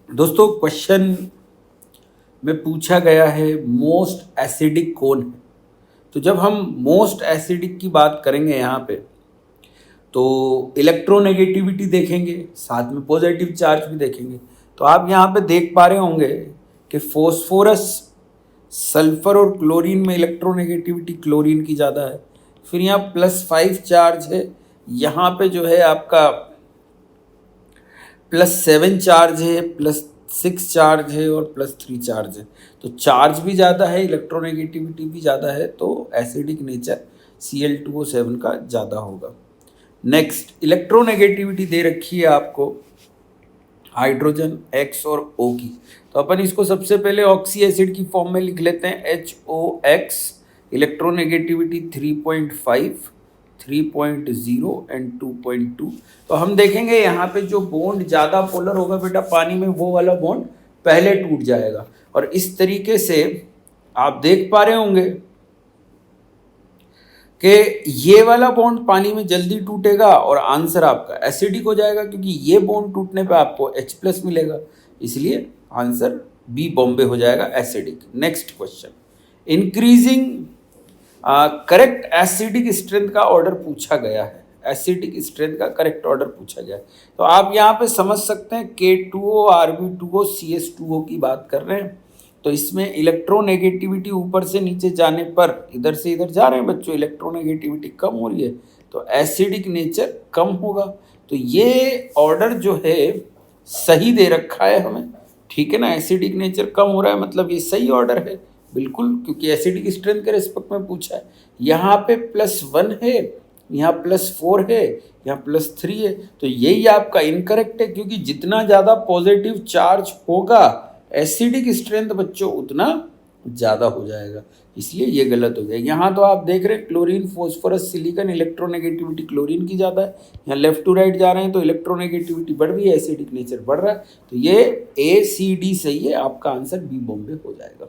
दोस्तों क्वेश्चन में पूछा गया है मोस्ट एसिडिक कौन है। तो जब हम मोस्ट एसिडिक की बात करेंगे यहाँ पे तो इलेक्ट्रोनेगेटिविटी देखेंगे, साथ में पॉजिटिव चार्ज भी देखेंगे। तो आप यहाँ पे देख पा रहे होंगे कि फॉस्फोरस, सल्फर और क्लोरीन में इलेक्ट्रोनेगेटिविटी क्लोरीन की ज़्यादा है। फिर यहाँ +5 चार्ज है, यहाँ पे जो है आपका +7 चार्ज है, +6 चार्ज है और +3 चार्ज है। तो चार्ज भी ज़्यादा है, इलेक्ट्रोनेगेटिविटी भी ज़्यादा है, तो एसिडिक नेचर Cl2O7 का ज़्यादा होगा। नेक्स्ट, इलेक्ट्रोनेगेटिविटी दे रखी है आपको हाइड्रोजन, X और O की। तो अपन इसको सबसे पहले ऑक्सी एसिड की फॉर्म में लिख लेते हैं HOX, इलेक्ट्रोनेगेटिविटी 3.5, 3.0 एंड 2.2। तो हम देखेंगे यहाँ पे जो बॉन्ड ज़्यादा पोलर होगा बेटा पानी में, वो वाला बॉन्ड पहले टूट जाएगा। और इस तरीके से आप देख पा रहे होंगे कि ये वाला बॉन्ड पानी में जल्दी टूटेगा और आंसर आपका एसिडिक हो जाएगा, क्योंकि ये बॉन्ड टूटने पे आपको H+ मिलेगा, इसलिए आंसर बी बॉम्बे हो जाएगा, acidic. Next question, increasing correct acidic strength का ऑर्डर पूछा गया है। एसिडिक स्ट्रेंथ का करेक्ट ऑर्डर पूछा गया है। तो आप यहाँ पे समझ सकते हैं K2O, Rb2O, CS2O की बात कर रहे हैं। तो इसमें इलेक्ट्रोनेगेटिविटी ऊपर से नीचे जाने पर इधर से इधर जा रहे हैं बच्चों, इलेक्ट्रोनेगेटिविटी कम हो रही है, तो एसिडिक नेचर कम होगा। तो ये ऑर्डर जो है सही दे रखा है हमें, ठीक है ना। एसिडिक नेचर कम हो रहा है मतलब ये सही ऑर्डर है बिल्कुल, क्योंकि एसिडिक स्ट्रेंथ के रिस्पेक्ट में पूछा है। यहाँ पे +1 है, यहाँ +4 है, यहाँ +3 है, तो यही आपका इनकरेक्ट है, क्योंकि जितना ज़्यादा पॉजिटिव चार्ज होगा एसिडिक स्ट्रेंथ बच्चों उतना ज़्यादा हो जाएगा, इसलिए ये गलत हो गया। यहाँ तो आप देख रहे हैं chlorine, phosphorus, silicon, electronegativity chlorine की ज़्यादा है। यहाँ लेफ्ट टू राइट जा रहे हैं तो इलेक्ट्रोनेगेटिविटी बढ़ रही है, एसिडिक नेचर बढ़ रहा है। तो ये ACD सही है, आपका आंसर बी बॉम्बे हो जाएगा।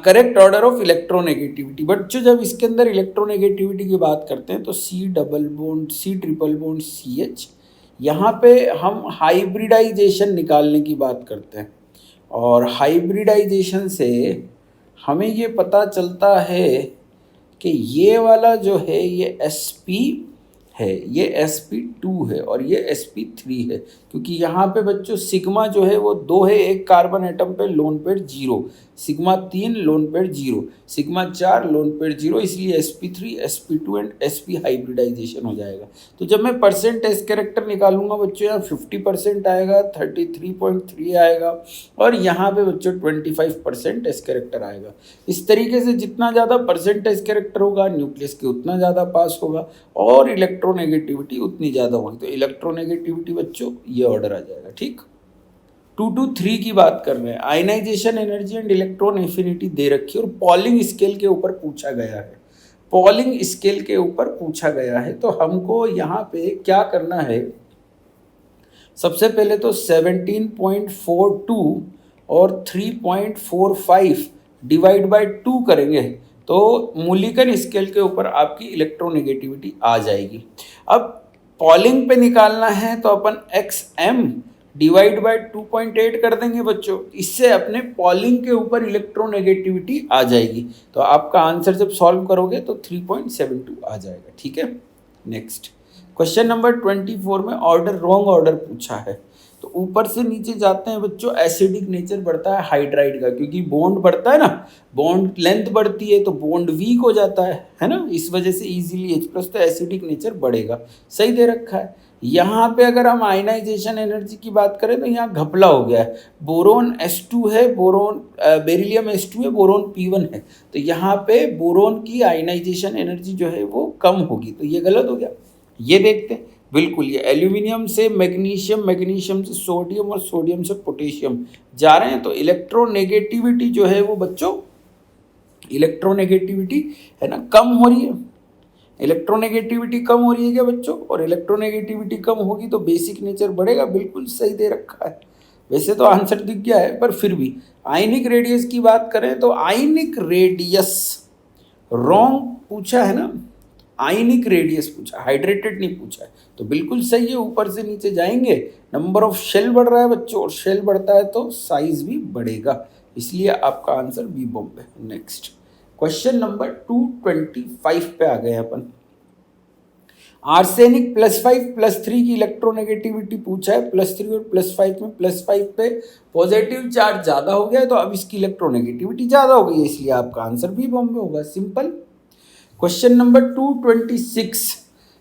करेक्ट ऑर्डर ऑफ इलेक्ट्रोनेगेटिविटी बच्चों, जब इसके अंदर इलेक्ट्रोनेगेटिविटी की बात करते हैं तो C CCCH, यहाँ पे हम हाइब्रिडाइजेशन निकालने की बात करते हैं, और हाइब्रिडाइजेशन से हमें ये पता चलता है कि ये वाला जो है ये Sp है, ये Sp2 है और ये Sp3 है, क्योंकि यहाँ पे बच्चों सिग्मा जो है वो 2 है, एक कार्बन एटम पे lone pair 0, sigma 3 lone pair 0, sigma 4 lone pair 0, इसलिए Sp3, Sp2 and Sp hybridisation हो जाएगा। तो जब मैं परसेंट एस कैरेक्टर निकालूंगा बच्चों, यहाँ 50% आएगा, 33.3 आएगा, और यहाँ पे बच्चों 25% एस कैरेक्टर आएगा। इस तरीके से जितना ज़्यादा परसेंटेज कैरेक्टर होगा न्यूक्लियस के उतना ज़्यादा पास होगा और इलेक्ट्रोनेगेटिविटी उतनी ज़्यादा होगी। तो इलेक्ट्रोनेगेटिविटी बच्चों ये ऑर्डर आ जाएगा, ठीक। 2 to 3 की बात कर रहे हैं, ionisation energy and electron affinity दे रखी है और पॉलिंग स्केल के ऊपर पूछा गया है। पॉलिंग स्केल के ऊपर पूछा गया है, तो हमको यहाँ पे क्या करना है, सबसे पहले तो 17.42 और 3.45 डिवाइड बाय 2 करेंगे तो मूलिकन स्केल के ऊपर आपकी इलेक्ट्रोनेगेटिविटी आ जाएगी। अब पॉलिंग पे निकालना है तो अपन XM डिवाइड बाय 2.8 कर देंगे बच्चों, इससे अपने पॉलिंग के ऊपर इलेक्ट्रोनेगेटिविटी आ जाएगी। तो आपका आंसर जब सॉल्व करोगे तो 3.72 आ जाएगा, ठीक है। नेक्स्ट क्वेश्चन नंबर 24 में ऑर्डर रॉन्ग ऑर्डर पूछा है। तो ऊपर से नीचे जाते हैं बच्चों, एसिडिक नेचर बढ़ता है हाइड्राइड का, क्योंकि बॉन्ड बढ़ता है ना, बॉन्ड लेंथ बढ़ती है तो बॉन्ड वीक हो जाता है ना, इस वजह से इजीली H+ तो एसिडिक नेचर बढ़ेगा, सही दे रखा है। यहाँ पे अगर हम आयनाइजेशन एनर्जी की बात करें तो यहाँ घपला हो गया है, बोरोन S2 है, बोरोन बेरिलियम S2 है, बोरोन P1 है, तो यहाँ पे बोरोन की आयनाइजेशन एनर्जी जो है वो कम होगी, तो ये गलत हो गया। ये देखते हैं, बिल्कुल ये एल्यूमिनियम से मैग्नीशियम, मैग्नीशियम से सोडियम और सोडियम से पोटेशियम जा रहे हैं, तो इलेक्ट्रोनेगेटिविटी जो है वो बच्चों, इलेक्ट्रोनेगेटिविटी है ना कम हो रही है, इलेक्ट्रोनेगेटिविटी कम हो रही है क्या बच्चों, और इलेक्ट्रोनेगेटिविटी कम होगी तो बेसिक नेचर बढ़ेगा, बिल्कुल सही दे रखा है। वैसे तो आंसर दिख गया है पर फिर भी आयनिक रेडियस की बात करें तो आयनिक रेडियस रॉन्ग पूछा है ना, आयनिक रेडियस पूछा, हाइड्रेटेड नहीं पूछा है, तो बिल्कुल सही है। ऊपर से नीचे जाएंगे, नंबर ऑफ शेल बढ़ रहा है बच्चों, और शेल बढ़ता है तो साइज भी बढ़ेगा, इसलिए आपका answer B Bombay. Next question number 225 पे आ गए अपन। आर्सेनिक +5 +3 की इलेक्ट्रोनेगेटिविटी पूछा है। +3 और +5 में +5 पे पॉजिटिव चार्ज ज़्यादा हो गया है, तो अब इसकी इलेक्ट्रोनेगेटिविटी ज़्यादा हो गई है, इसलिए आपका आंसर बी बॉम्बे होगा, सिंपल। क्वेश्चन नंबर 226,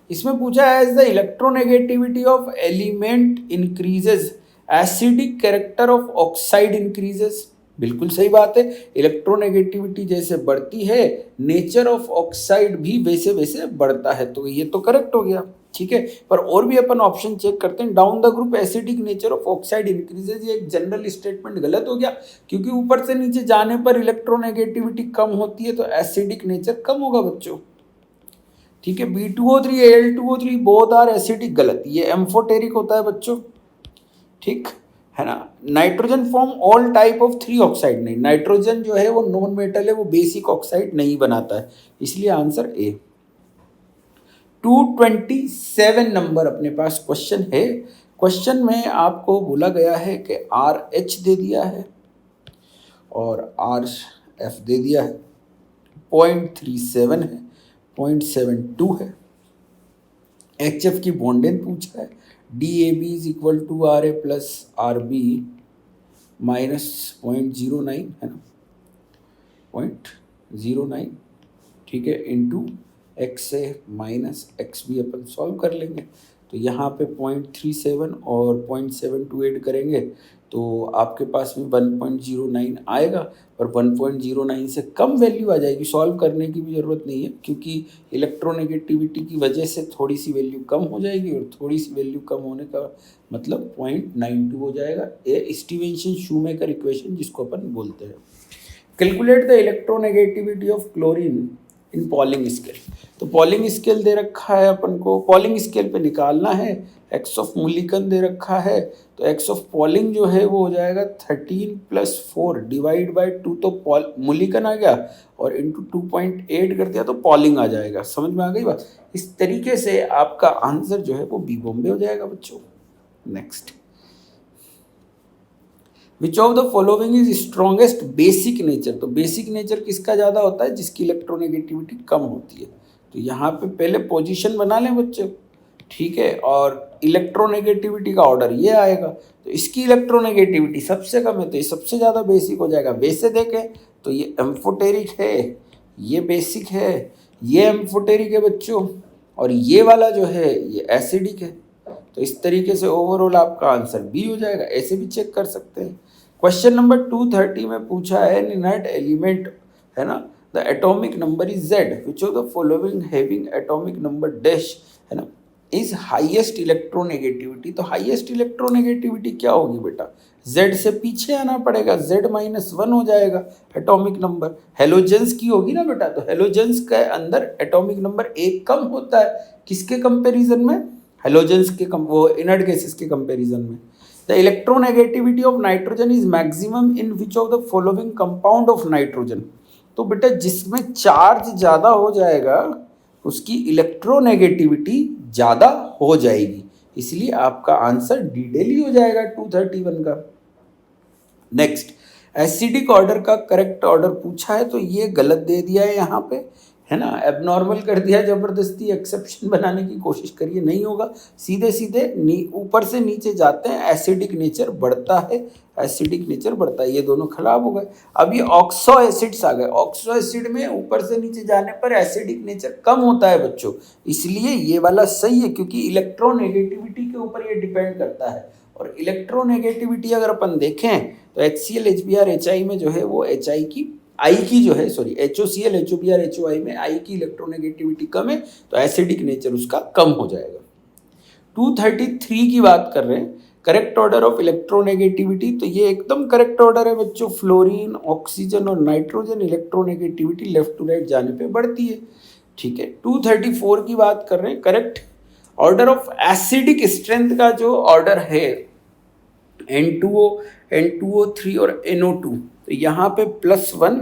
इसमें पूछा है as the electronegativity of element increases acidic character of oxide increases. बिल्कुल सही बात है, इलेक्ट्रोनेगेटिविटी जैसे बढ़ती है नेचर ऑफ ऑक्साइड भी वैसे वैसे बढ़ता है, तो ये तो करेक्ट हो गया, ठीक है। पर और भी अपन ऑप्शन चेक करते हैं। Down the group acidic nature of oxide increases, ये एक जनरल स्टेटमेंट गलत हो गया, क्योंकि ऊपर से नीचे जाने पर इलेक्ट्रोनेगेटिविटी कम होती है, तो एसिडिक नेचर कम होगा बच्चों, ठीक है। B2O3 Al2O3 both are acidic, गलत, ये एम्फोटेरिक होता है बच्चों, ठीक है ना। Nitrogen form all type of 3 oxide, नहीं, नाइट्रोजन जो है वो नॉन मेटल है, वो बेसिक ऑक्साइड नहीं बनाता है, इसलिए आंसर ए। 227 नंबर अपने पास क्वेश्चन है। क्वेश्चन में आपको बोला गया है कि RH दे दिया है और RF दे दिया है, 0.37 है, 0.72 है। HF की बॉन्ड लेंथ पूछा है, DAB is equal to RA plus RB minus 0.09 है ना, 0.09, ठीक है, इंटू XA माइनस XB अपन सॉल्व कर लेंगे, तो यहाँ पे 0.37 और 0.72 ऐड करेंगे तो आपके पास में 1.09 आएगा, पर 1.09 से कम वैल्यू आ जाएगी, सॉल्व करने की भी ज़रूरत नहीं है, क्योंकि इलेक्ट्रोनेगेटिविटी की वजह से थोड़ी सी वैल्यू कम हो जाएगी, और थोड़ी सी वैल्यू कम होने का मतलब 0.92 हो जाएगा। ये स्टीवेंसन शूमेकर इक्वेशन जिसको अपन बोलते हैं। Calculate the electronegativity of chlorine in polling scale, तो पॉलिंग स्केल दे रखा है अपन को, पॉलिंग स्केल पे निकालना है। एक्स ऑफ मूलिकन दे रखा है, तो एक्स ऑफ पॉलिंग जो है वो हो जाएगा 13 + 4 डिवाइड बाई 2, तो मूलिकन आ गया, और इंटू 2.8 कर दिया तो पॉलिंग आ जाएगा। समझ में आ गई बात? इस तरीके से आपका आंसर जो है वो बी बॉम्बे हो जाएगा बच्चों। Next, which of the following is strongest basic nature, तो बेसिक नेचर किसका ज़्यादा होता है? जिसकी इलेक्ट्रोनेगेटिविटी कम होती है। तो यहाँ पे पहले पोजीशन बना लें बच्चे, ठीक है, और इलेक्ट्रोनेगेटिविटी का ऑर्डर ये आएगा, तो इसकी इलेक्ट्रोनेगेटिविटी सबसे कम है तो ये सबसे ज़्यादा बेसिक हो जाएगा। वैसे देखें तो ये एम्फोटेरिक है, ये बेसिक है, ये एम्फोटेरिक है बच्चों, और ये वाला जो है ये एसिडिक है। तो इस तरीके से ओवरऑल आपका आंसर बी हो जाएगा। ऐसे भी चेक कर सकते हैं। क्वेश्चन नंबर 230 में पूछा है इनर्ट एलिमेंट, है ना, the atomic number is Z, which of the following having atomic number dash, है ना, इज हाईएस्ट इलेक्ट्रोनेगेटिविटी। तो हाईएस्ट इलेक्ट्रोनेगेटिविटी क्या होगी बेटा? Z से पीछे आना पड़ेगा, Z-1 हो जाएगा एटॉमिक नंबर। हेलोजेंस की होगी ना बेटा, तो हेलोजेंस के अंदर एटॉमिक नंबर 1 कम होता है, किसके कंपेरिजन में? हेलोजेंस के वो इनर्ट गैसेस के कंपेरिजन में। The electronegativity of nitrogen is maximum in which of the following compound of nitrogen. तो बेटा जिसमें चार्ज ज़्यादा हो जाएगा उसकी इलेक्ट्रोनेगेटिविटी ज़्यादा हो जाएगी, इसलिए आपका आंसर डिटेल ही हो जाएगा 231 का। नेक्स्ट, एसिडिक ऑर्डर का करेक्ट ऑर्डर पूछा है, तो ये गलत दे दिया है यहाँ पे, है ना, एबनॉर्मल कर दिया, ज़बरदस्ती एक्सेप्शन बनाने की कोशिश करिए, नहीं होगा। सीधे सीधे ऊपर से नीचे जाते हैं, एसिडिक नेचर बढ़ता है, एसिडिक नेचर बढ़ता है, ये दोनों खराब हो गए। अब ये ऑक्सो एसिड्स आ गए। ऑक्सो एसिड में ऊपर से नीचे जाने पर एसिडिक नेचर कम होता है बच्चों, इसलिए ये वाला सही है, क्योंकि इलेक्ट्रोनेगेटिविटी के ऊपर ये डिपेंड करता है। और इलेक्ट्रोनेगेटिविटी अगर अपन देखें तो HCl HBr HI में जो है वो HI की आई की जो है सॉरी HOCl HOBr HOI में आई की इलेक्ट्रोनेगेटिविटी कम है, तो एसिडिक नेचर उसका कम हो जाएगा। 233 की बात कर रहे हैं, करेक्ट ऑर्डर ऑफ इलेक्ट्रोनेगेटिविटी, तो ये एकदम करेक्ट ऑर्डर है बच्चों। फ्लोरीन, ऑक्सीजन और nitrogen electronegativity left to right जाने पे बढ़ती है, ठीक है। 234 की बात कर रहे हैं, correct order of acidic strength का जो ऑर्डर है N2O, N2O3 और NO2, तो यहाँ पे +1,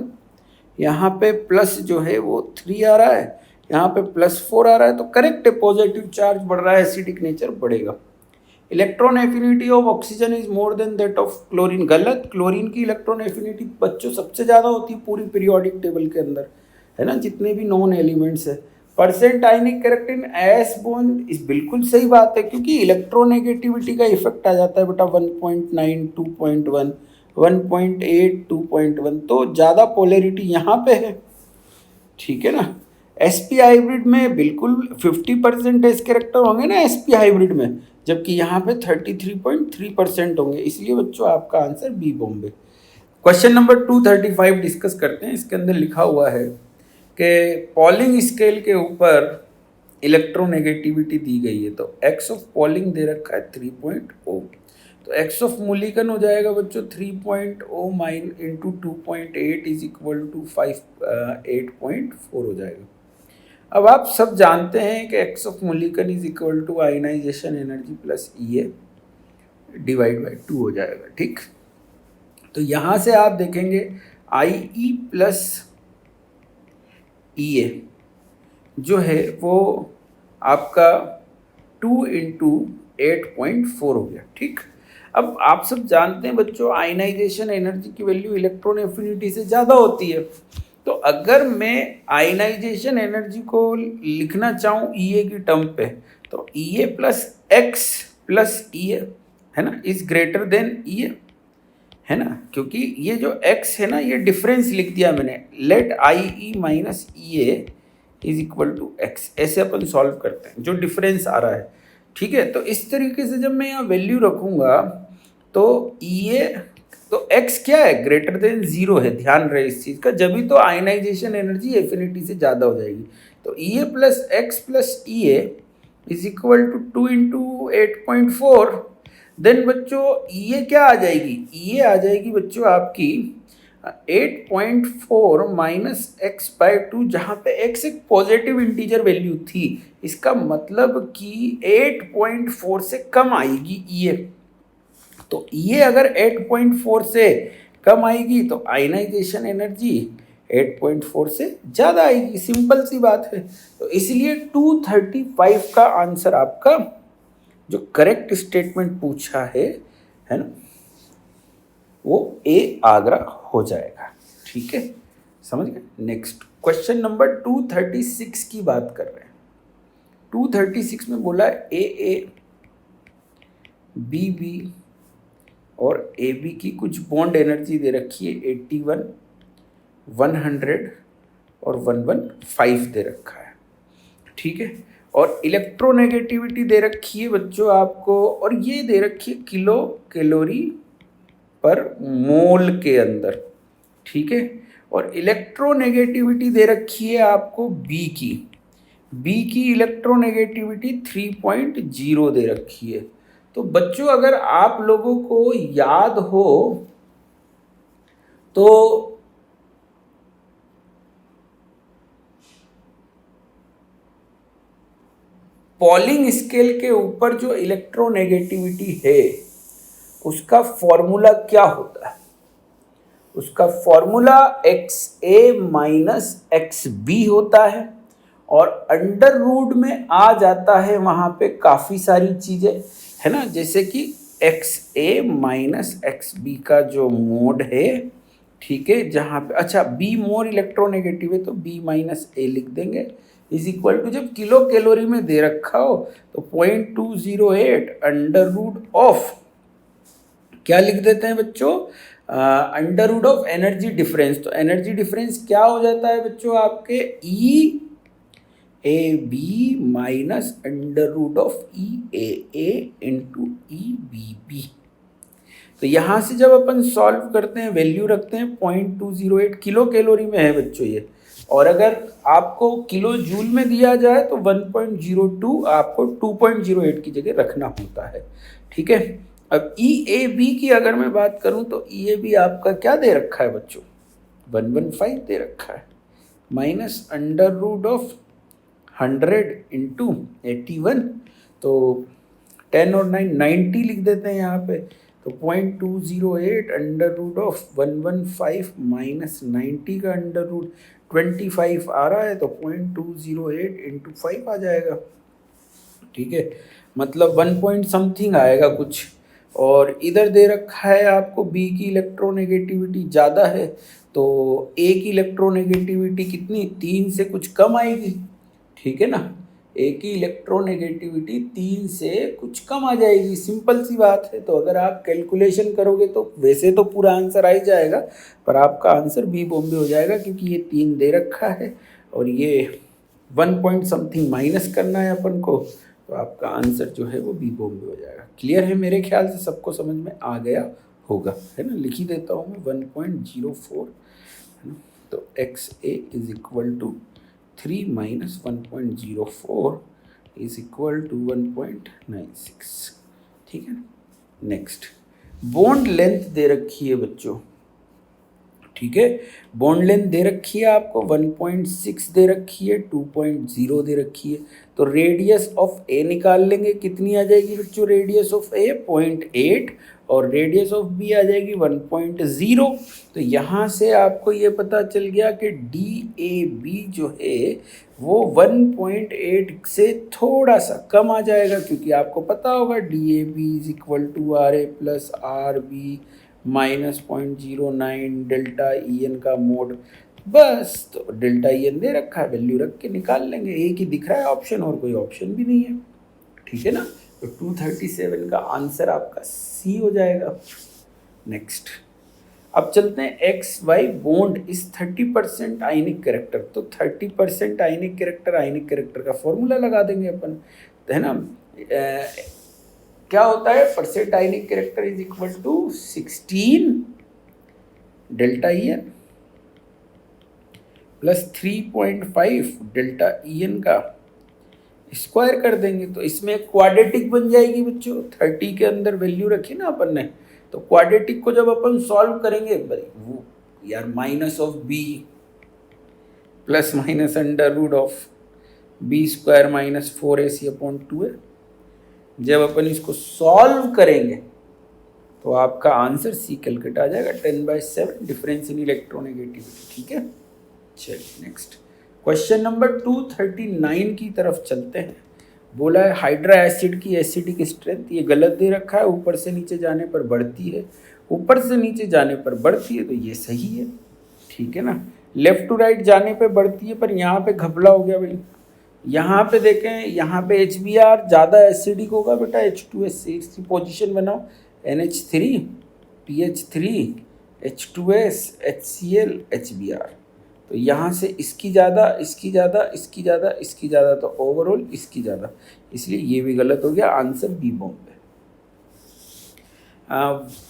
यहाँ पे प्लस जो है वो 3 आ रहा है, यहाँ पे +4 आ रहा है, तो करेक्ट है, पॉजिटिव चार्ज बढ़ रहा है, एसिडिक नेचर बढ़ेगा। Electron affinity of oxygen is more than that of chlorine, गलत। क्लोरीन की इलेक्ट्रॉन एफिनिटी बच्चों सबसे ज़्यादा होती है पूरी पीरियोडिक टेबल के अंदर, है ना, जितने भी नॉन एलिमेंट्स है। Percent ionic correct in S bond, इस बिल्कुल सही बात है, क्योंकि इलेक्ट्रोनेगेटिविटी का इफेक्ट आ जाता है बेटा 1.9, 2.1, 1.8, 2.1, तो ज़्यादा पोलैरिटी यहाँ पे है, ठीक है ना। sp हाइब्रिड में बिल्कुल 50% एस कैरेक्टर होंगे ना sp हाइब्रिड में, जबकि यहाँ पे 33.3% होंगे, इसलिए बच्चों आपका answer B Bombay. Question number 235 discuss करते हैं। इसके अंदर लिखा हुआ है कि पॉलिंग स्केल के ऊपर इलेक्ट्रोनेगेटिविटी दी गई है, तो एक्स ऑफ पॉलिंग दे रखा है 3.0, तो एक्स ऑफ मूलिकन हो जाएगा बच्चों 3.0 माइन इंटू 2.8 इज इक्वल टू 8.4 हो जाएगा। अब आप सब जानते हैं कि X of Mulliken is equal to ionization energy plus E A divide by 2 हो जाएगा, ठीक। तो यहाँ से आप देखेंगे आई ई प्लस ई ए जो है वो आपका 2 इंटू 8.4 हो गया, ठीक। अब आप सब जानते हैं बच्चों आयनाइजेशन एनर्जी की वैल्यू इलेक्ट्रॉन एफिनिटी से ज़्यादा होती है, तो अगर मैं आयनाइजेशन एनर्जी को लिखना चाहूँ ई ए की टर्म पे, तो E A plus X plus E ए, है ना, इज ग्रेटर देन ई ए, है ना, क्योंकि ये जो x है ना, ये डिफरेंस लिख दिया मैंने, let I E minus E A is equal to X, ऐसे अपन सॉल्व करते हैं जो डिफरेंस आ रहा है, ठीक है। तो इस तरीके से जब मैं यहाँ वैल्यू रखूँगा तो ई ए, तो x क्या है, ग्रेटर देन 0 है, ध्यान रहे इस चीज़ का, जब भी तो आयनाइजेशन एनर्जी एफिनिटी से ज़्यादा हो जाएगी। तो E A plus X plus E A is equal to 2 into 8.4, then बच्चों ये क्या आ जाएगी, ये आ जाएगी बच्चों आपकी 8.4 माइनस एक्स बाई 2, जहाँ पे x एक पॉजिटिव इंटीजर वैल्यू थी, इसका मतलब कि 8.4 से कम आएगी ये। तो ये अगर 8.4 से कम आएगी तो आयनाइजेशन एनर्जी 8.4 से ज़्यादा आएगी, सिंपल सी बात है। तो इसलिए 235 का आंसर आपका जो करेक्ट स्टेटमेंट पूछा है ना, वो ए आगरा हो जाएगा, ठीक है, समझ गए। नेक्स्ट क्वेश्चन नंबर 236 की बात कर रहे हैं। 236 में बोला ए ए बी बी और ए बी की कुछ बॉन्ड एनर्जी दे रखी है 81, 100 और 115 दे रखा है, ठीक है। और इलेक्ट्रोनेगेटिविटी दे रखी है बच्चों आपको, और ये दे रखी है किलो कैलोरी पर मोल के अंदर, ठीक है। और इलेक्ट्रोनेगेटिविटी दे रखी है आपको बी की इलेक्ट्रोनेगेटिविटी 3.0 दे रखी है। तो बच्चों अगर आप लोगों को याद हो तो पॉलिंग स्केल के ऊपर जो इलेक्ट्रोनेगेटिविटी है उसका फॉर्मूला क्या होता है, उसका formula x A minus x B होता है, और अंडर रूट में आ जाता है वहाँ पे काफ़ी सारी चीज़ें, है ना, जैसे कि x A minus x B का जो मोड है, ठीक है, जहाँ पे अच्छा बी मोर इलेक्ट्रोनेगेटिव है तो बी माइनस ए लिख देंगे, इज इक्वल टू, जब किलो कैलोरी में दे रखा हो तो 0.208 अंडर रूट ऑफ, क्या लिख देते हैं बच्चों, under root of energy difference. तो एनर्जी डिफरेंस क्या हो जाता है बच्चों आपके E A B minus under root of E A into E B B. तो यहाँ से जब अपन सॉल्व करते हैं वैल्यू रखते हैं 0.208 किलो कैलोरी में है बच्चों ये, और अगर आपको किलो जूल में दिया जाए तो 1.02 आपको 2.08 की जगह रखना होता है, ठीक है। अब ई ए बी की अगर मैं बात करूं तो ई ए बी आपका क्या दे रखा है बच्चों, 115 दे रखा है, minus under root of 100 into 81, तो 10 और 9 90 लिख देते हैं यहाँ पे, तो 0.208 अंडर रूट ऑफ 115 माइनस 90 का अंडर रूट, 25 आ रहा है तो 0.208 इंटू 5 आ जाएगा, ठीक है, मतलब 1 पॉइंट समथिंग आएगा कुछ। और इधर दे रखा है आपको बी की इलेक्ट्रोनेगेटिविटी ज़्यादा है, तो ए की इलेक्ट्रोनेगेटिविटी कितनी 3 से कुछ कम आएगी, ठीक है ना। ए की इलेक्ट्रोनेगेटिविटी 3 से कुछ कम आ जाएगी, सिंपल सी बात है। तो अगर आप कैलकुलेशन करोगे तो वैसे तो पूरा आंसर आ ही जाएगा, पर आपका आंसर बी बॉम्बे हो जाएगा, क्योंकि ये 3 दे रखा है और ये 1 पॉइंट समथिंग माइनस करना है अपन को, तो आपका आंसर जो है वो बी बॉम्बे हो जाएगा। क्लियर है, मेरे ख्याल से सबको समझ में आ गया होगा, है ना। लिख ही देता हूँ मैं 1.04, है ना। तो X A is equal to 3 minus 1.04 is equal to 1.96, ठीक है। नेक्स्ट, बॉन्ड लेंथ दे रखी है बच्चों, ठीक है। बॉन्ड लेंथ दे रखी है आपको 1.6 दे रखी है, 2.0 दे रखी है। तो रेडियस ऑफ ए निकाल लेंगे, कितनी आ जाएगी बच्चों, रेडियस ऑफ ए 0.8 और रेडियस ऑफ बी आ जाएगी 1.0। तो यहाँ से आपको ये पता चल गया कि डी ए बी जो है वो 1.8 से थोड़ा सा कम आ जाएगा, क्योंकि आपको पता होगा D A B is equal to R A plus R B minus 0.09 delta E N का मोड। बस, तो डेल्टा ई एन दे रखा है, वैल्यू रख के निकाल लेंगे। एक ही दिख रहा है ऑप्शन, और कोई ऑप्शन भी नहीं है, ठीक है ना। तो 237 का आंसर आपका सी हो जाएगा। नेक्स्ट, अब चलते हैं एक्स वाई बॉन्ड इस 30% आयनिक कैरेक्टर। तो 30% आयनिक कैरेक्टर का फॉर्मूला लगा देंगे अपन, है ना। क्या होता है, percent ionic character is equal to 16 delta E N plus 3.5 delta E N का स्क्वायर कर देंगे। तो इसमें क्वाड्रेटिक बन जाएगी बच्चों, 30 के अंदर वैल्यू रखी ना अपन ने, तो क्वाड्रेटिक को जब अपन सॉल्व करेंगे, वो यार minus of B plus minus under root of B square minus 4ac/2 है। जब अपन इसको सॉल्व करेंगे तो आपका आंसर सी कैलकुलेट आ जाएगा, 10/7 डिफरेंस इन इलेक्ट्रोनेगेटिविटी, ठीक है। चलिए नेक्स्ट, क्वेश्चन नंबर 239 की तरफ चलते हैं। बोला है हाइड्रा एसिड की एसिडिक स्ट्रेंथ, ये गलत दे रखा है, ऊपर से नीचे जाने पर बढ़ती है, ऊपर से नीचे जाने पर बढ़ती है, तो ये सही है, ठीक है ना। लेफ्ट टू राइट जाने पे बढ़ती है, पर यहाँ पे घपला हो गया भाई। यहाँ पे देखें, यहाँ पे HBr ज़्यादा एसिडिक होगा बेटा, H2S से इसकी पोजीशन बनाओ, NH3 PH3 H2S HCl HBr। तो यहाँ से इसकी ज़्यादा, इसकी ज़्यादा, इसकी ज़्यादा, इसकी ज़्यादा, तो ओवरऑल इसकी ज़्यादा, इसलिए ये भी गलत हो गया, answer B Bombay.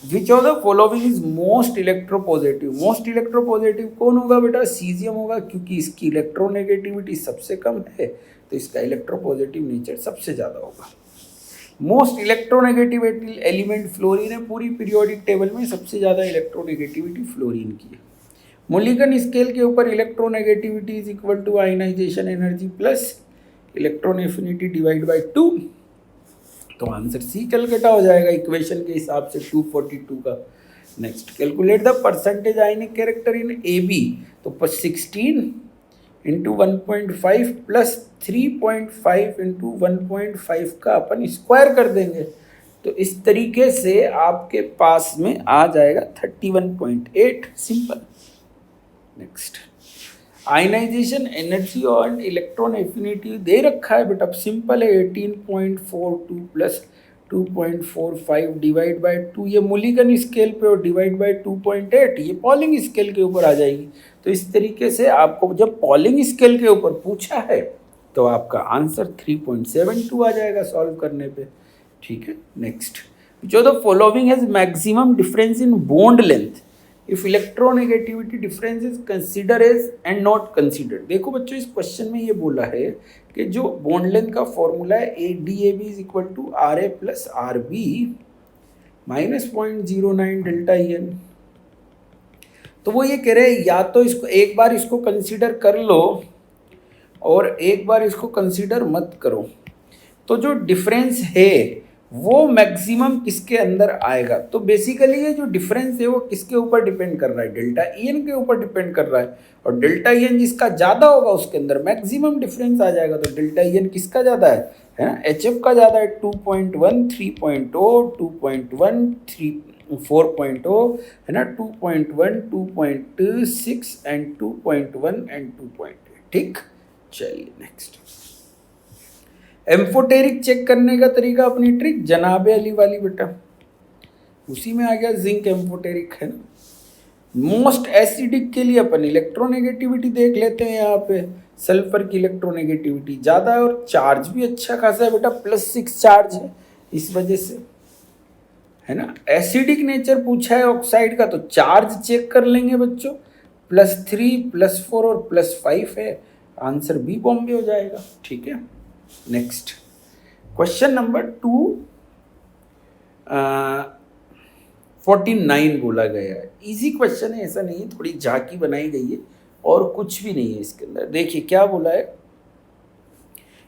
Which of the following is most electropositive. Most electropositive कौन होगा बेटा, सीजियम होगा, क्योंकि इसकी इलेक्ट्रोनेगेटिविटी सबसे कम है, तो इसका इलेक्ट्रोपॉजिटिव नेचर सबसे ज़्यादा होगा। मोस्ट इलेक्ट्रोनेगेटिविटी एलिमेंट फ्लोरीन है, पूरी पीरियोडिक टेबल में सबसे ज़्यादा इलेक्ट्रोनेगेटिविटी फ्लोरीन की है। मोलिकन स्केल के ऊपर electronegativity is equal to ionization energy plus electron affinity divide by 2, तो आंसर सी कैलकुलेट हो जाएगा इक्वेशन के हिसाब से 242 का। Next, calculate the percentage ionic character in A B. तो 16 इंटू 1.5 प्लस 3.5 इंटू 1.5 का अपन स्क्वायर कर देंगे, तो इस तरीके से आपके पास में आ जाएगा 31.8, सिंपल। नेक्स्ट, आयनाइजेशन एनर्जी और इलेक्ट्रॉन एफिनिटी दे रखा है, बट अब सिंपल है, 18.42 प्लस 2.45 डिवाइड बाई 2, ये मोलिकन स्केल पे और डिवाइड बाई 2.8 ये पॉलिंग स्केल के ऊपर आ जाएगी। तो इस तरीके से आपको जब पॉलिंग स्केल के ऊपर पूछा है तो आपका आंसर 3.72 आ जाएगा सॉल्व करने पे, ठीक है। नेक्स्ट, जो the following has maximum difference in bond length if electronegativity difference is consider as and not considered. देखो बच्चों, इस क्वेश्चन में ये बोला है कि जो बॉन्ड लेंथ का फॉर्मूला है ADAB is equal to RA plus RB minus 0.09 delta EN, तो वो ये कह रहे हैं या तो इसको एक बार इसको कंसिडर कर लो और एक बार इसको कंसिडर मत करो। तो जो डिफरेंस है वो मैक्सिमम किसके अंदर आएगा। तो बेसिकली ये जो डिफरेंस है वो किसके ऊपर डिपेंड कर रहा है, डेल्टा ई एन के ऊपर डिपेंड कर रहा है। और डेल्टा ई एन जिसका ज़्यादा होगा उसके अंदर मैक्सिमम डिफरेंस आ जाएगा। तो डेल्टा ई एन किसका ज़्यादा है ना, एच एफ का ज़्यादा है, 2.1 3.0 2.1 4.0 है ना, 2.1 2.6 एंड 2.1 एंड 2.8। ठीक, चलिए नेक्स्ट। एम्फोटेरिक चेक करने का तरीका अपनी ट्रिक जनाबे अली वाली बेटा, उसी में आ गया जिंक एम्फोटेरिक है ना। मोस्ट एसिडिक के लिए अपन इलेक्ट्रोनेगेटिविटी देख लेते हैं। यहाँ पे सल्फर की इलेक्ट्रोनेगेटिविटी ज़्यादा है और चार्ज भी अच्छा खासा है बेटा, +6 चार्ज है, इस वजह से है ना। एसिडिक नेचर पूछा है ऑक्साइड का, तो चार्ज चेक कर लेंगे बच्चों, +3 +4 और +5 है, आंसर बी बॉम्बे हो जाएगा। ठीक है, नेक्स्ट क्वेश्चन नंबर 249 बोला गया है। इजी क्वेश्चन है, ऐसा नहीं है, थोड़ी झांकी बनाई गई है और कुछ भी नहीं है इसके अंदर। देखिए क्या बोला है,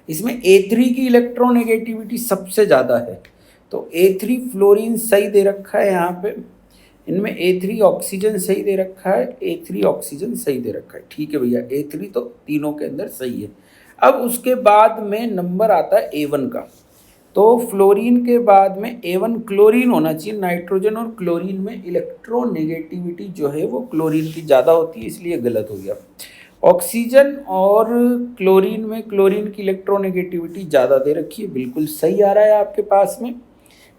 इसमें A3 की इलेक्ट्रोनेगेटिविटी सबसे ज़्यादा है, तो A3 फ्लोरीन सही दे रखा है यहाँ पे, इनमें A3 ऑक्सीजन सही दे रखा है, A3 ऑक्सीजन सही दे रखा है। ठीक है भैया, A3 तो तीनों के अंदर सही है। अब उसके बाद में नंबर आता है A1 का, तो फ्लोरीन के बाद में A1 क्लोरीन होना चाहिए। नाइट्रोजन और क्लोरीन में इलेक्ट्रोनेगेटिविटी जो है वो क्लोरीन की ज़्यादा होती है, इसलिए गलत हो गया। ऑक्सीजन और क्लोरीन में क्लोरीन की इलेक्ट्रोनेगेटिविटी ज़्यादा दे रखी है, बिल्कुल सही आ रहा है आपके पास में।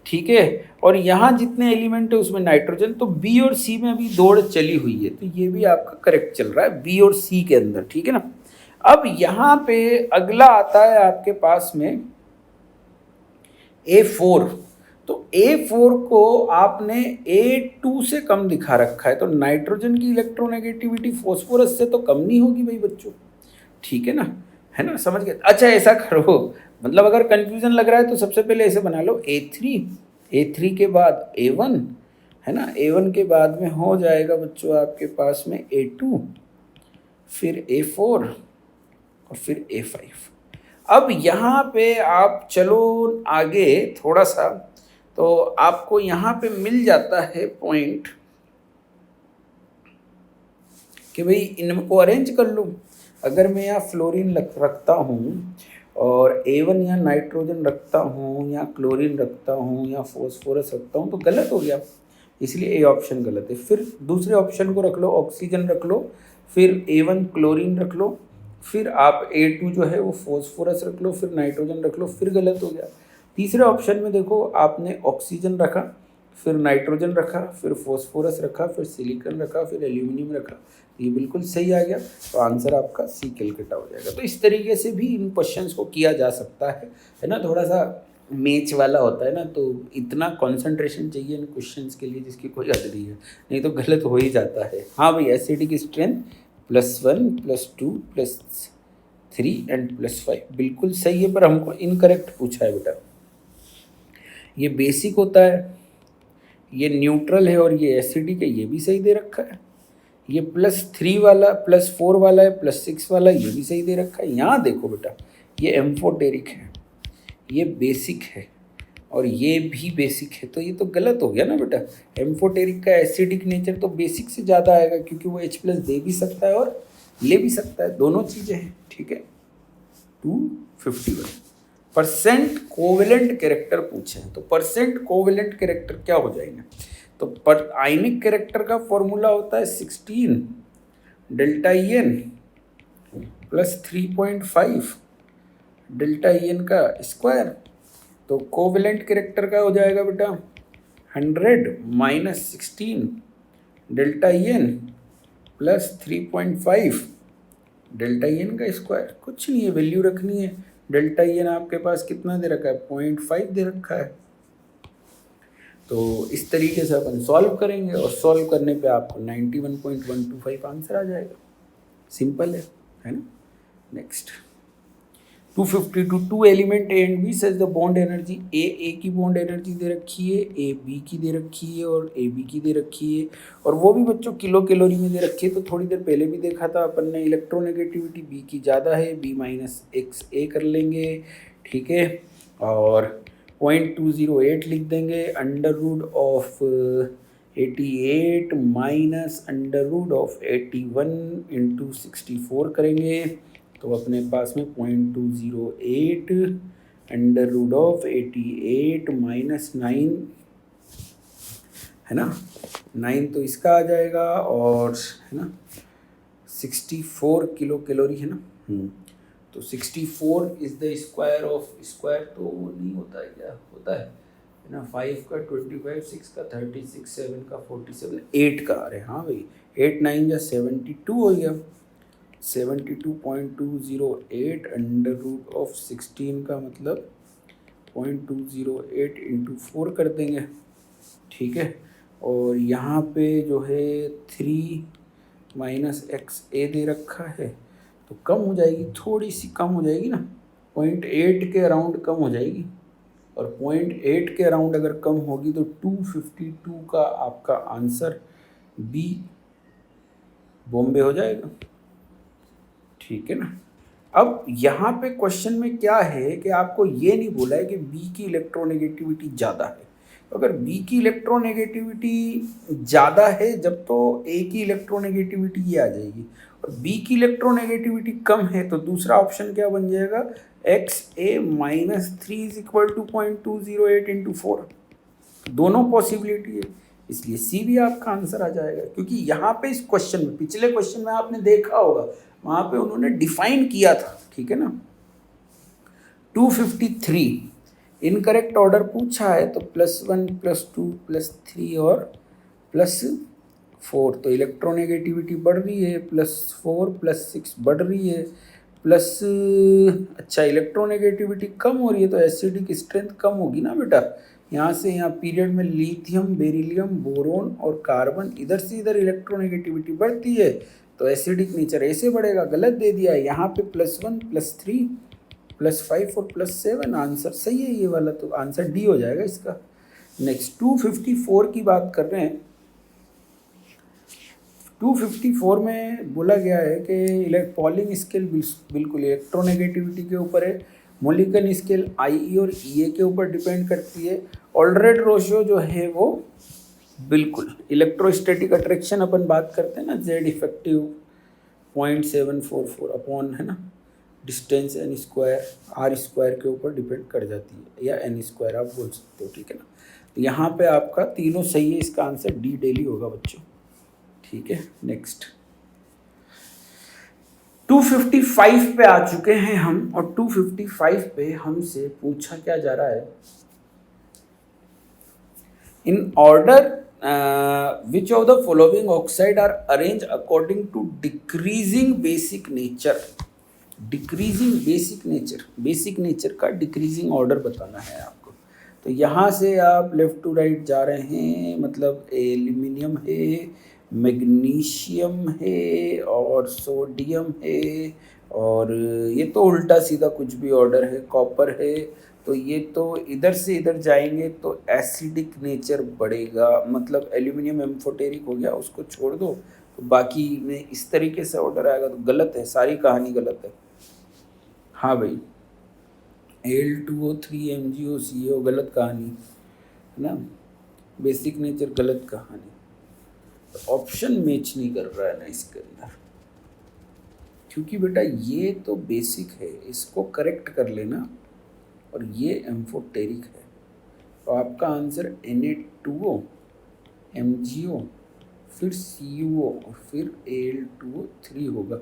ठीक है, और यहाँ जितने एलिमेंट है उसमें नाइट्रोजन, तो बी और सी में अभी दौड़ चली हुई है, तो ये भी आपका करेक्ट चल रहा है बी और सी के अंदर। ठीक है ना। अब यहाँ पे अगला आता है आपके पास में A4, तो A4 को आपने A2 से कम दिखा रखा है, तो नाइट्रोजन की इलेक्ट्रोनेगेटिविटी फॉस्फोरस से तो कम नहीं होगी भाई बच्चों। ठीक है ना, समझ गए। अच्छा ऐसा करो, मतलब अगर कंफ्यूजन लग रहा है तो सबसे पहले ऐसे बना लो, A3 के बाद A1 है ना, A1 के बाद में हो जाएगा बच्चों आपके पास में A2, फिर A4 और फिर A5। अब यहाँ पे आप चलो आगे थोड़ा सा, तो आपको यहाँ पे मिल जाता है पॉइंट कि भाई इनको अरेंज कर लूँ। अगर मैं यहाँ फ्लोरीन रखता हूँ और A1 यहाँ नाइट्रोजन रखता हूँ या क्लोरीन रखता हूँ या फॉस्फोरस रखता हूँ, तो गलत हो गया, इसलिए ए ऑप्शन गलत है। फिर दूसरे ऑप्शन को रख लो, ऑक्सीजन रख लो, फिर A1 क्लोरीन रख लो, फिर आप A2 जो है वो फॉस्फोरस रख लो, फिर नाइट्रोजन रख लो, फिर गलत हो गया। तीसरे ऑप्शन में देखो, आपने ऑक्सीजन रखा, फिर नाइट्रोजन रखा, फिर फॉस्फोरस रखा, फिर सिलिकॉन रखा, फिर एल्यूमिनियम रखा, ये बिल्कुल सही आ गया, तो आंसर आपका सी कैलकाटा हो जाएगा। तो इस तरीके से भी इन क्वेश्चंस को किया जा सकता है ना। थोड़ा सा मैच वाला होता है ना, तो इतना कंसंट्रेशन चाहिए इन क्वेश्चंस के लिए जिसकी कोई हद नहीं है, नहीं तो गलत हो ही जाता है। हाँ भाई, एसिडिक स्ट्रेंथ +1 +2 +3 एंड +5 बिल्कुल सही है, पर हमको इनकरेक्ट पूछा है बेटा। ये बेसिक होता है, ये न्यूट्रल है और ये एसिडिक है, ये भी सही दे रखा है। ये +3 वाला, +4 वाला है, +6 वाला, ये भी सही दे रखा है। यहाँ देखो बेटा, ये एम्फोटेरिक है, ये बेसिक है और ये भी बेसिक है, तो ये तो गलत हो गया ना बेटा। एम्फोटेरिक का एसिडिक नेचर तो बेसिक से ज़्यादा आएगा, क्योंकि वो H+ दे भी सकता है और ले भी सकता है, दोनों चीज़ें हैं। ठीक है, 251% कोवेलेंट कैरेक्टर पूछे हैं, तो परसेंट कोवेलेंट कैरेक्टर क्या हो जाएंगे, तो पर आयनिक कैरेक्टर का फॉर्मूला होता है 16 ΔEn + 3.5 ΔEn का स्क्वायर, तो कोवेलेंट कैरेक्टर का हो जाएगा बेटा 100 - 16 ΔEn + 3.5 ΔEn का स्क्वायर। कुछ नहीं है, वैल्यू रखनी है। ΔEn आपके पास कितना दे रखा है, 0.5 दे रखा है। तो इस तरीके से अपन सॉल्व करेंगे और सॉल्व करने पे आपको 91.125 आंसर आ जाएगा। सिंपल है ना। Next 252, 2 element A and B such the bond energy, A की बॉन्ड एनर्जी दे रखी है, ए बी की दे रखी है और ए बी की दे रखी है, और वो भी बच्चों किलो कैलोरी में दे रखी है। तो थोड़ी देर पहले भी देखा था अपन ने, इलेक्ट्रोनेगेटिविटी बी की ज़्यादा है, B - X A कर लेंगे। ठीक है, और 0.208 लिख देंगे, under root of 88 minus under root of 81 into 64 करेंगे तो अपने पास में 0.208 अंडर रूट ऑफ 88 माइनस 9 है ना, 9 तो इसका आ जाएगा और है ना 64 किलो कैलोरी है ना। तो 64 is the square of, square तो नहीं होता है, क्या होता है ना, 5 का 25, 6 का 36, 7 का 47, 8 का, अरे हाँ भाई 8 9 या 72 हो गया, 72.208 अंडर रूट ऑफ 16 का मतलब 0.208 इंटू 4 कर देंगे, ठीक है। और यहाँ पे जो है 3 माइनस एक्स ए दे रखा है तो कम हो जाएगी, थोड़ी सी कम हो जाएगी ना, 0.8 के अराउंड कम हो जाएगी, और 0.8 के अराउंड अगर कम होगी तो 252 का आपका आंसर बी बॉम्बे हो जाएगा, ठीक है ना। अब यहाँ पे क्वेश्चन में क्या है कि आपको ये नहीं बोला है कि बी की इलेक्ट्रोनेगेटिविटी ज़्यादा है, अगर बी की इलेक्ट्रोनेगेटिविटी ज़्यादा है जब तो ए की इलेक्ट्रोनेगेटिविटी ये आ जाएगी, और बी की इलेक्ट्रोनेगेटिविटी कम है तो दूसरा ऑप्शन क्या बन जाएगा, X A minus 3 is equal to 0.208 into 4, दोनों पॉसिबिलिटी है, इसलिए सी भी आपका आंसर आ जाएगा। क्योंकि यहाँ पे इस क्वेश्चन में, पिछले क्वेश्चन में आपने देखा होगा वहाँ पे उन्होंने डिफाइन किया था, ठीक है ना। 253 इनकरेक्ट ऑर्डर पूछा है तो +1 +2 +3 और +4, तो इलेक्ट्रोनेगेटिविटी बढ़ रही है, +4 +6 बढ़ रही है, प्लस अच्छा इलेक्ट्रोनेगेटिविटी कम हो रही है तो एसिडिक स्ट्रेंथ कम होगी ना बेटा, यहाँ से यहाँ पीरियड में लिथियम, बेरिलियम, बोरोन और कार्बन, इधर से इधर इलेक्ट्रोनेगेटिविटी बढ़ती है तो एसिडिक नेचर ऐसे बढ़ेगा, गलत दे दिया है, यहाँ पे +1 +3 +5 और +7 आंसर सही है ये वाला, तो आंसर डी हो जाएगा इसका। नेक्स्ट 254 की बात कर रहे हैं, 254 में बोला गया है कि पॉलिंग स्केल बिल्कुल इलेक्ट्रोनेगेटिविटी के ऊपर है, मोलिकन स्केल IE और EA के ऊपर डिपेंड करती है, ऑल्ड्रेड रेशियो जो है वो बिल्कुल इलेक्ट्रोस्टैटिक अट्रैक्शन अपन बात करते हैं ना, Z इफेक्टिव 0.744 अपॉन है ना distance n square R square के ऊपर डिपेंड कर जाती है, या n स्क्वायर आप बोल सकते हो, ठीक है ना। तो यहाँ पे आपका तीनों सही है, इसका आंसर डी डेली होगा बच्चों, ठीक है। नेक्स्ट 255 पे आ चुके हैं हम, और 255 पे हमसे पूछा क्या जा रहा है, in order which of the following oxide are arranged according to decreasing basic nature, decreasing basic nature का डिक्रीजिंग ऑर्डर बताना है आपको। तो यहाँ से आप लेफ्ट टू राइट जा रहे हैं, मतलब एल्यूमिनियम है, मैग्नीशियम है और सोडियम है, और ये तो उल्टा सीधा कुछ भी ऑर्डर है, कॉपर है, तो ये तो इधर से इधर जाएंगे तो एसिडिक नेचर बढ़ेगा, मतलब एल्यूमिनियम एम्फोटेरिक हो गया, उसको छोड़ दो तो बाकी में इस तरीके से ऑर्डर आएगा, तो गलत है, सारी कहानी गलत है। हाँ भाई Al2O3 MgO गलत कहानी है ना, बेसिक नेचर गलत कहानी, तो ऑप्शन मैच नहीं कर रहा है ना इसके अंदर, क्योंकि बेटा ये तो बेसिक है, इसको करेक्ट कर लेना, और ये एम्फोटेरिक है, तो आपका आंसर Na2O MgO फिर CuO और फिर Al2O3 होगा।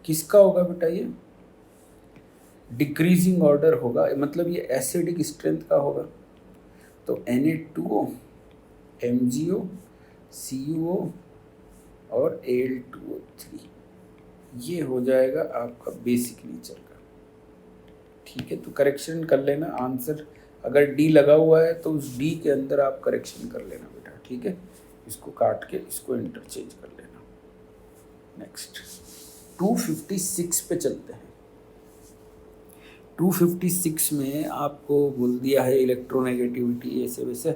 किसका होगा बेटा, ये डिक्रीजिंग ऑर्डर होगा, मतलब ये एसिडिक स्ट्रेंथ का होगा, तो Na2O MgO CuO और Al2O3 ये हो जाएगा आपका बेसिक नेचर का, ठीक है। तो करेक्शन कर लेना, आंसर अगर डी लगा हुआ है तो उस डी के अंदर आप करेक्शन कर लेना बेटा, ठीक है, इसको काट के इसको इंटरचेंज कर लेना। नेक्स्ट 256 पे चलते हैं। 256 में आपको बोल दिया है इलेक्ट्रोनेगेटिविटी ऐसे वैसे,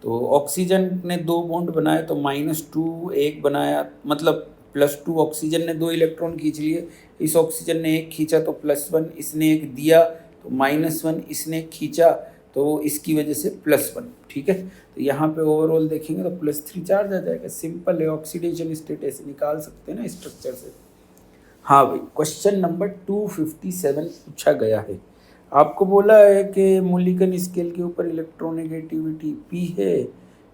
तो ऑक्सीजन ने 2 बॉन्ड बनाए तो -2 एक बनाया, मतलब +2 ऑक्सीजन ने 2 इलेक्ट्रॉन खींच लिए, इस ऑक्सीजन ने एक खींचा तो +1 इसने एक दिया, तो -1 इसने खींचा तो इसकी वजह से +1, ठीक है। तो यहाँ पे ओवरऑल देखेंगे तो +3 चार्ज आ जाएगा, सिंपल है। ऑक्सीडेशन स्टेट ऐसे निकाल सकते हैं ना स्ट्रक्चर से। हाँ भाई, क्वेश्चन नंबर 257 पूछा गया है। आपको बोला है कि मूल्यांकन स्केल के ऊपर इलेक्ट्रोनेगेटिविटी P है,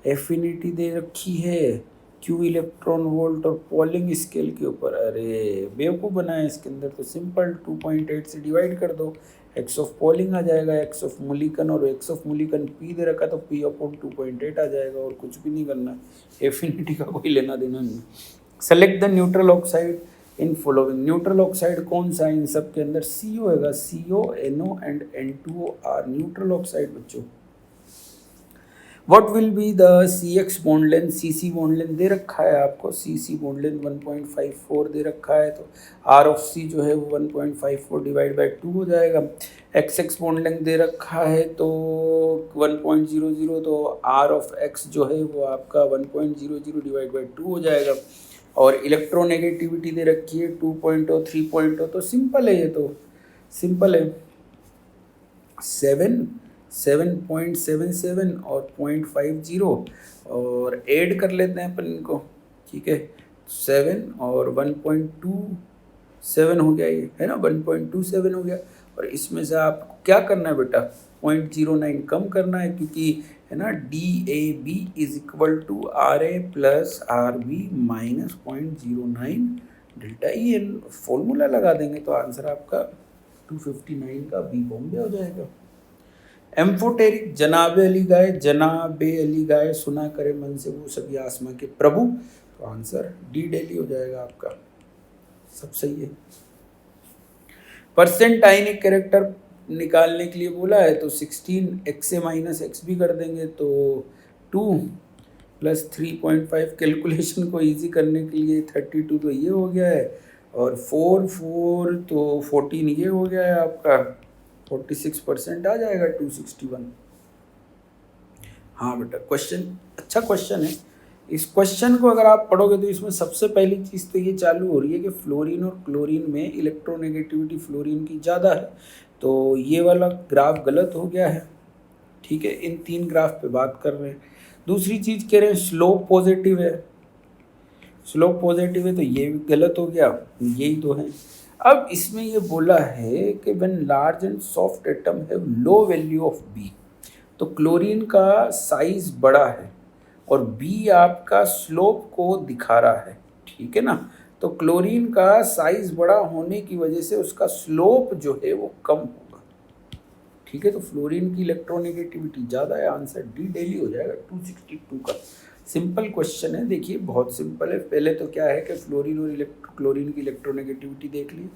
एफिनिटी दे रखी है, Q इलेक्ट्रॉन वोल्ट, और पॉलिंग स्केल के ऊपर, अरे बेवकूफ़ बनाया इसके अंदर। तो सिंपल 2.8 से डिवाइड कर दो, एक्स ऑफ पॉलिंग आ जाएगा, एक्स ऑफ मूल्यांकन, और एक्स ऑफ मूल्यांकन P दे रखा तो P/2.8 आ जाएगा, और कुछ भी नहीं करना, एफिनिटी का कोई लेना देना नहीं। Select the neutral oxide in following. Neutral oxide कौन सा है इन सब के अंदर? CO होगा, CO, NO एंड N2O आर न्यूट्रल ऑक्साइड बच्चों। What will be the CX bond length? CC bond length दे रखा है आपको, CC बॉन्ड लेंथ 1.54 दे रखा है, तो R ऑफ C जो है वो 1.54 डिवाइड बाई 2 हो जाएगा। XX बॉन्ड लेंथ दे रखा है तो 1.00, तो R ऑफ X जो है वो आपका 1.00 डिवाइड बाई 2 हो जाएगा। और इलेक्ट्रोनेगेटिविटी दे रखी है 2.0, 3.0, तो सिंपल है, ये तो सिंपल है, 7.77 और 0.50, और ऐड कर लेते हैं अपन इनको, ठीक है। 7 और 1.27 हो गया, ये है ना, 1.27 हो गया। और इसमें से आपको क्या करना है बेटा? 0.09 कम करना है, क्योंकि है ना DAB is equal to RA plus RB minus 0.09 delta EN। Formula लगा देंगे तो आंसर आपका 259 का बी बॉम्बे हो जाएगा। एम्फोटेरिक, जनाबे अली गाय, जनाबे अली गाय, सुना करे मन से वो सभी आसमां के प्रभु, तो आंसर डी दिल्ली हो जाएगा आपका, सब सही है। परसेंटाइनिक कैरेक्टर निकालने के लिए बोला है तो 16 x से माइनस एक्स भी कर देंगे, तो 2 प्लस 3.5, कैलकुलेशन को इजी करने के लिए 32 तो ये हो गया है, और 4 तो 14 ये हो गया है आपका, 46% आ जाएगा 261। हाँ बेटा, क्वेश्चन अच्छा क्वेश्चन है। इस क्वेश्चन को अगर आप पढ़ोगे तो इसमें सबसे पहली चीज़ तो ये चालू हो रही है कि फ्लोरीन और क्लोरीन में इलेक्ट्रोनेगेटिविटी फ्लोरीन की ज़्यादा है, तो ये वाला ग्राफ गलत हो गया है, ठीक है। इन 3 ग्राफ पे बात कर रहे हैं। दूसरी चीज़ कह रहे हैं स्लोप पॉजिटिव है, स्लोप पॉजिटिव है, तो ये भी गलत हो गया, यही तो है। अब इसमें ये बोला है कि when large and soft atom have low value of B, तो क्लोरीन का साइज बड़ा है और B आपका स्लोप को दिखा रहा है, ठीक है ना। तो क्लोरीन का साइज बड़ा होने की वजह से उसका स्लोप जो है वो कम होगा, ठीक है। तो फ्लोरीन की इलेक्ट्रोनेगेटिविटी ज़्यादा है, आंसर डी दिल्ली हो जाएगा 262 का। सिंपल क्वेश्चन है, देखिए बहुत सिंपल है। पहले तो क्या है कि फ्लोरीन और क्लोरीन की इलेक्ट्रोनेगेटिविटी देख ली,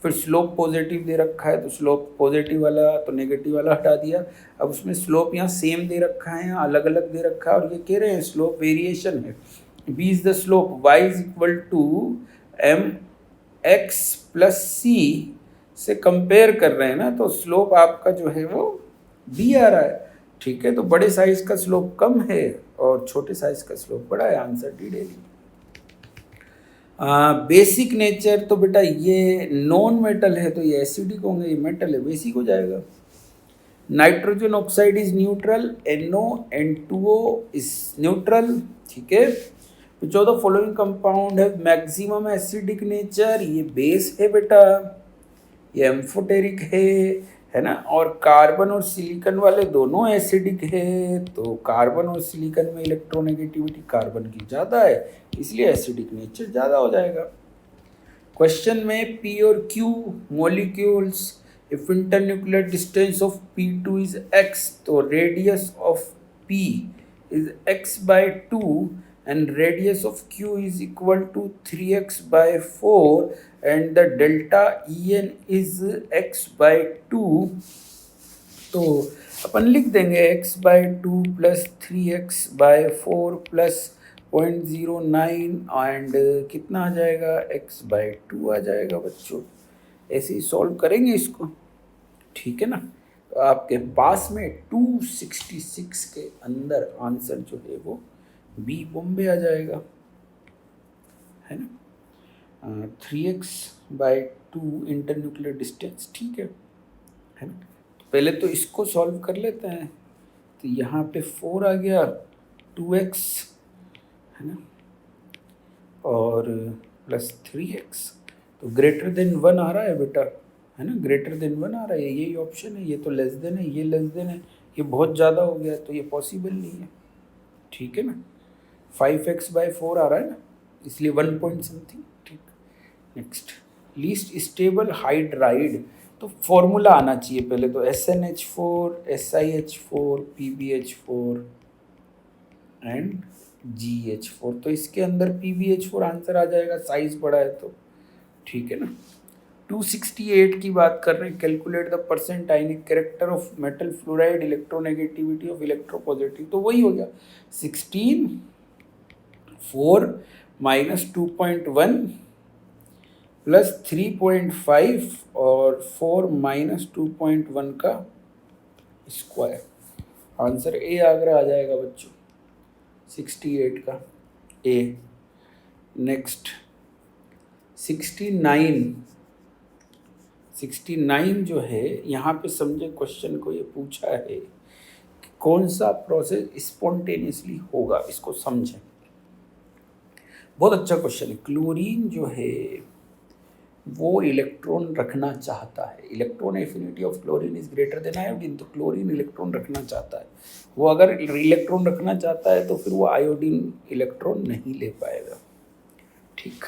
फिर स्लोप पॉजिटिव दे रखा है तो स्लोप पॉजिटिव वाला तो नेगेटिव वाला हटा दिया। अब उसमें स्लोप यहाँ सेम दे रखा है, यहाँ अलग अलग दे रखा है, और ये कह रहे हैं स्लोप वेरिएशन है। B is the slope, y is equal to mx plus C से कंपेयर कर रहे हैं ना, तो स्लोप आपका जो है वो बी आ रहा है, ठीक है। तो बड़े साइज का स्लोप कम है और छोटे साइज का स्लोप बड़ा है, answer D Delhi. Basic nature, तो बेटा ये नॉन मेटल है तो ये एसिडिक होंगे, ये मेटल है बेसिक हो जाएगा। Nitrogen oxide is neutral, NO2O is neutral, ठीक है। तो 14 फॉलोइंग कंपाउंड है मैक्सिमम एसिडिक नेचर, ये बेस है बेटा, ये एम्फोटेरिक है ना। और कार्बन और सिलिकॉन वाले दोनों एसिडिक है, तो कार्बन और सिलिकॉन में इलेक्ट्रोनेगेटिविटी कार्बन की ज़्यादा है, इसलिए एसिडिक नेचर ज़्यादा हो जाएगा। क्वेश्चन में P और Q molecules, if internuclear distance of P2 is x, तो radius of P is x/2 and radius of Q is equal to 3x/4 and the delta En is x/2, तो अपन लिख देंगे x/2 plus 3x/4 plus 0.09 and कितना आ जाएगा, x/2 आ जाएगा बच्चों। ऐसे ही solve करेंगे इसको, ठीक है ना। तो आपके पास में 266 के अंदर आंसर जो है वो बी बॉम्बे आ जाएगा, है ना। 3x/2 इंटरन्यूक्लियर डिस्टेंस, ठीक है ना। पहले तो इसको सॉल्व कर लेते हैं। तो यहाँ पे 4 आ गया, 2x है ना, और प्लस 3x। तो ग्रेटर देन 1 आ रहा है बेटा, है ना, ग्रेटर देन 1 आ रहा है, यही ऑप्शन है। ये तो लेस देन है, ये लेस देन है, ये बहुत ज़्यादा हो गया, तो ये पॉसिबल नहीं है, ठीक है ना। 5x/4 आ रहा है ना, इसलिए 1 पॉइंट समथिंग, ठीक। Next, least stable hydride. तो फॉर्मूला आना चाहिए पहले तो, SnH4, SiH4, PbH4 and GH4। तो इसके अंदर PbH4 आंसर आ जाएगा, साइज बड़ा है तो, ठीक है ना। 268 की बात कर रहे हैं, calculate the percent ionic character of metal fluoride, electronegativity of electropositive. तो वही हो गया 16, 4 माइनस 2.1 प्लस 3.5 और 4 माइनस 2.1 का स्क्वायर। आंसर ए आगरा आ जाएगा बच्चों, 68 का ए। नेक्स्ट 69 जो है, यहाँ पे समझे क्वेश्चन को, ये पूछा है कि कौन सा प्रोसेस स्पॉन्टेनियसली होगा, इसको समझें। बहुत अच्छा क्वेश्चन है। क्लोरीन जो है वो इलेक्ट्रॉन रखना चाहता है, electron affinity of chlorine is greater than iodine. तो क्लोरीन इलेक्ट्रॉन रखना चाहता है, वो अगर इलेक्ट्रॉन रखना चाहता है तो फिर वो आयोडीन इलेक्ट्रॉन नहीं ले पाएगा, ठीक।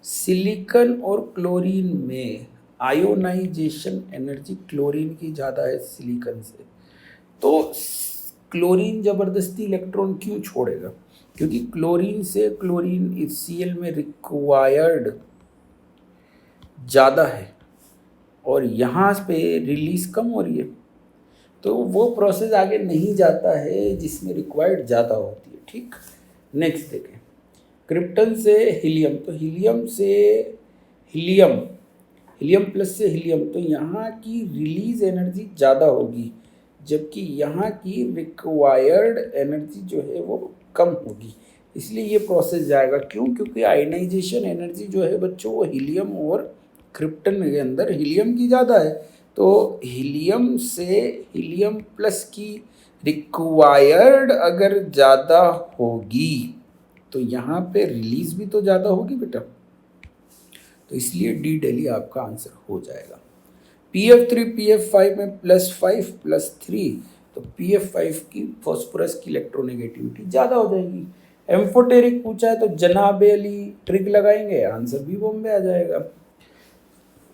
सिलिकॉन और क्लोरीन में आयोनाइजेशन एनर्जी क्लोरीन की ज़्यादा है सिलिकॉन से। तो क्लोरीन ज़बरदस्ती इलेक्ट्रॉन क्यों छोड़ेगा? क्योंकि क्लोरीन से क्लोरीन HCl में रिक्वायर्ड ज़्यादा है और यहाँ पे रिलीज कम हो रही है, तो वो प्रोसेस आगे नहीं जाता है जिसमें रिक्वायर्ड ज़्यादा होती है, ठीक। नेक्स्ट देखें, क्रिप्टन से हीलियम, तो हीलियम से हीलियम प्लस से हीलियम, तो यहाँ की रिलीज एनर्जी ज़्यादा होगी, जबकि यहाँ की रिक्वायर्ड एनर्जी जो है वो कम होगी, इसलिए ये प्रोसेस जाएगा। क्यों? क्योंकि आयनाइजेशन एनर्जी जो है बच्चों वो हीलियम और क्रिप्टन के अंदर हीलियम की ज़्यादा है। तो हीलियम से हीलियम प्लस की रिक्वायर्ड अगर ज़्यादा होगी तो यहाँ पे रिलीज भी तो ज़्यादा होगी बेटा, तो इसलिए डी डेली आपका आंसर हो जाएगा। PF3 PF5 में +5 +3, तो PF5 की फॉस्फोरस की इलेक्ट्रोनेगेटिविटी ज़्यादा हो जाएगी। एम्फोटेरिक पूछा है तो जनाबे अली ट्रिक लगाएंगे, आंसर भी बॉम्बे आ जाएगा।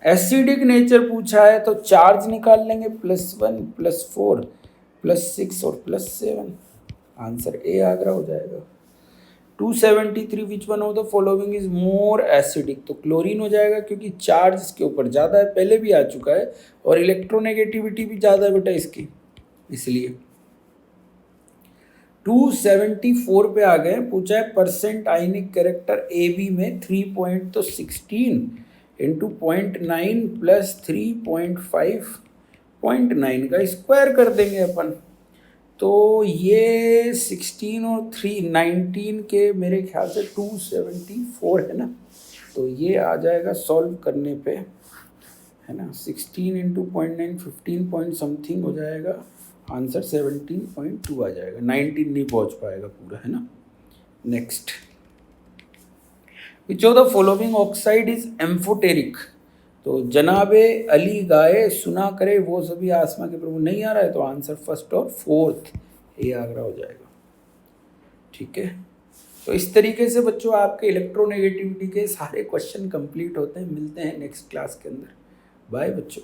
एसिडिक नेचर पूछा है तो चार्ज निकाल लेंगे, +1 +4 +6 और +7, आंसर ए आगरा हो जाएगा। 273 which one of the following is more acidic, तो क्लोरीन हो जाएगा क्योंकि चार्ज इसके ऊपर ज़्यादा है, पहले भी आ चुका है, और इलेक्ट्रोनेगेटिविटी भी ज़्यादा है बेटा इसकी, इसलिए। 274 पे आ गए, पूछा है परसेंट आयनिक कैरेक्टर AB में 3 तो 16 इंटू 0.9 प्लस 3.5 0.9 का स्क्वायर कर देंगे अपन। तो ये 16 और 3 19 के मेरे ख्याल से 274 है ना, तो ये आ जाएगा सॉल्व करने पे, है ना। 16 इंटू 0.9 15 पॉइंट समथिंग हो जाएगा, आंसर 17.2 आ जाएगा, 19 नहीं पहुंच पाएगा पूरा, है ना। Next, which of the following oxide is amphoteric, तो जनाबे अली गाए सुना करे वो सभी आसमां के प्रभु, नहीं आ रहा है तो आंसर फर्स्ट और फोर्थ ए आगरा हो जाएगा, ठीक है। तो इस तरीके से बच्चों आपके इलेक्ट्रोनेगेटिविटी के सारे क्वेश्चन कंप्लीट होते हैं। मिलते हैं नेक्स्ट क्लास के अंदर, बाय बच्चों।